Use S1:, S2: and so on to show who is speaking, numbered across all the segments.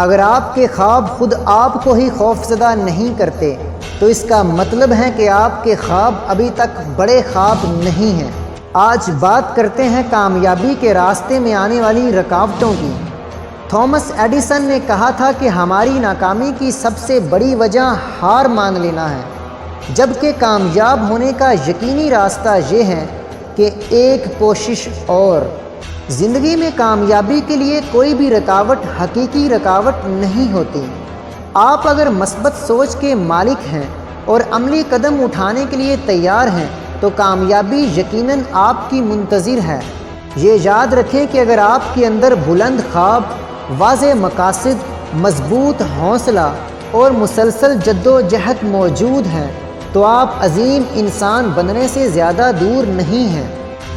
S1: اگر آپ کے خواب خود آپ کو ہی خوفزدہ نہیں کرتے تو اس کا مطلب ہے کہ آپ کے خواب ابھی تک بڑے خواب نہیں ہیں۔ آج بات کرتے ہیں کامیابی کے راستے میں آنے والی رکاوٹوں کی۔ تھامس ایڈیسن نے کہا تھا کہ ہماری ناکامی کی سب سے بڑی وجہ ہار مان لینا ہے، جبکہ کامیاب ہونے کا یقینی راستہ یہ ہے کہ ایک کوشش اور۔ زندگی میں کامیابی کے لیے کوئی بھی رکاوٹ حقیقی رکاوٹ نہیں ہوتی۔ آپ اگر مثبت سوچ کے مالک ہیں اور عملی قدم اٹھانے کے لیے تیار ہیں تو کامیابی یقیناً آپ کی منتظر ہے۔ یہ یاد رکھیں کہ اگر آپ کے اندر بلند خواب، واضح مقاصد، مضبوط حوصلہ اور مسلسل جدوجہد موجود ہیں تو آپ عظیم انسان بننے سے زیادہ دور نہیں ہیں۔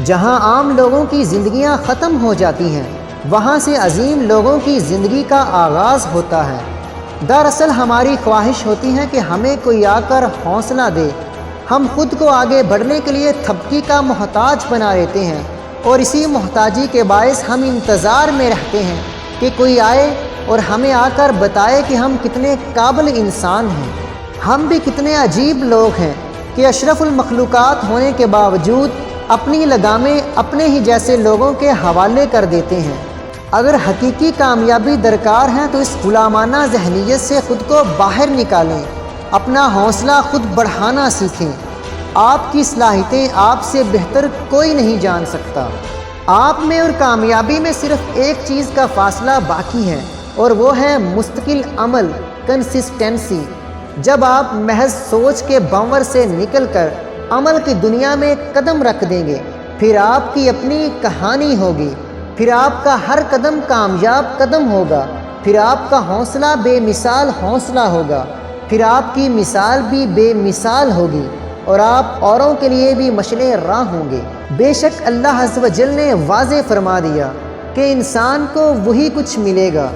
S1: جہاں عام لوگوں کی زندگیاں ختم ہو جاتی ہیں، وہاں سے عظیم لوگوں کی زندگی کا آغاز ہوتا ہے۔ دراصل ہماری خواہش ہوتی ہے کہ ہمیں کوئی آ کر حوصلہ دے۔ ہم خود کو آگے بڑھنے کے لیے تھپکی کا محتاج بنا لیتے ہیں، اور اسی محتاجی کے باعث ہم انتظار میں رہتے ہیں کہ کوئی آئے اور ہمیں آ کر بتائے کہ ہم کتنے قابل انسان ہیں۔ ہم بھی کتنے عجیب لوگ ہیں کہ اشرف المخلوقات ہونے کے باوجود اپنی لگامیں اپنے ہی جیسے لوگوں کے حوالے کر دیتے ہیں۔ اگر حقیقی کامیابی درکار ہے تو اس غلامانہ ذہنیت سے خود کو باہر نکالیں، اپنا حوصلہ خود بڑھانا سیکھیں۔ آپ کی صلاحیتیں آپ سے بہتر کوئی نہیں جان سکتا۔ آپ میں اور کامیابی میں صرف ایک چیز کا فاصلہ باقی ہے، اور وہ ہے مستقل عمل، کنسسٹنسی۔ جب آپ محض سوچ کے بھنور سے نکل کر عمل کی دنیا میں قدم رکھ دیں گے، پھر آپ کی اپنی کہانی ہوگی، پھر آپ کا ہر قدم کامیاب قدم ہوگا، پھر آپ کا حوصلہ بے مثال حوصلہ ہوگا، پھر آپ کی مثال بھی بے مثال ہوگی، اور آپ اوروں کے لیے بھی مشعل راہ ہوں گے۔ بے شک اللہ عز و جل نے واضح فرما دیا کہ انسان کو وہی کچھ ملے گا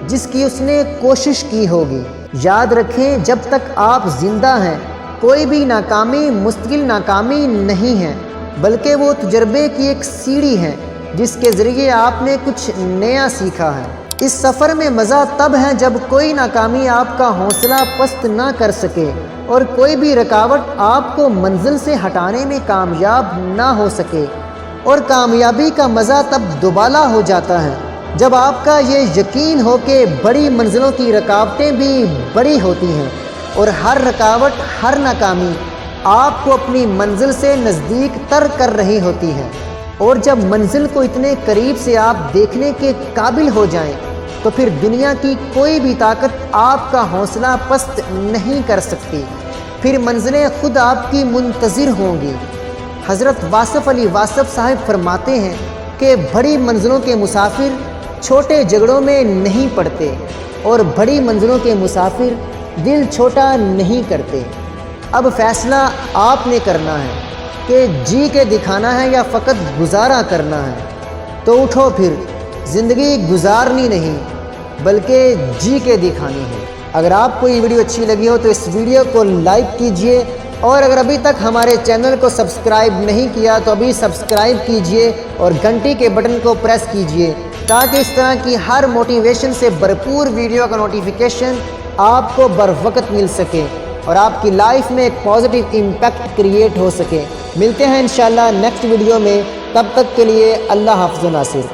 S1: جس کی اس نے کوشش کی ہوگی۔ یاد رکھیں، جب تک آپ زندہ ہیں کوئی بھی ناکامی مستقل ناکامی نہیں ہے، بلکہ وہ تجربے کی ایک سیڑھی ہے جس کے ذریعے آپ نے کچھ نیا سیکھا ہے۔ اس سفر میں مزہ تب ہے جب کوئی ناکامی آپ کا حوصلہ پست نہ کر سکے اور کوئی بھی رکاوٹ آپ کو منزل سے ہٹانے میں کامیاب نہ ہو سکے، اور کامیابی کا مزہ تب دوبالا ہو جاتا ہے جب آپ کا یہ یقین ہو کہ بڑی منزلوں کی رکاوٹیں بھی بڑی ہوتی ہیں، اور ہر رکاوٹ، ہر ناکامی آپ کو اپنی منزل سے نزدیک تر کر رہی ہوتی ہے۔ اور جب منزل کو اتنے قریب سے آپ دیکھنے کے قابل ہو جائیں تو پھر دنیا کی کوئی بھی طاقت آپ کا حوصلہ پست نہیں کر سکتی، پھر منزلیں خود آپ کی منتظر ہوں گی۔ حضرت واصف علی واصف صاحب فرماتے ہیں کہ بڑی منزلوں کے مسافر چھوٹے جھگڑوں میں نہیں پڑتے، اور بڑی منزلوں کے مسافر دل چھوٹا نہیں کرتے۔ اب فیصلہ آپ نے کرنا ہے کہ جی کے دکھانا ہے یا فقط گزارا کرنا ہے۔ تو اٹھو، پھر زندگی گزارنی نہیں بلکہ جی کے دکھانی ہے۔ اگر آپ کو یہ ویڈیو اچھی لگی ہو تو اس ویڈیو کو لائک کیجئے، اور اگر ابھی تک ہمارے چینل کو سبسکرائب نہیں کیا تو ابھی سبسکرائب کیجئے اور گھنٹی کے بٹن کو پریس کیجئے، تاکہ اس طرح کی ہر موٹیویشن سے بھرپور ویڈیو کا نوٹیفیکیشن آپ کو بروقت مل سکے اور آپ کی لائف میں ایک پازیٹیو امپیکٹ کریٹ ہو سکے۔ ملتے ہیں انشاءاللہ نیکسٹ ویڈیو میں، تب تک کے لیے اللہ حافظ و ناصر۔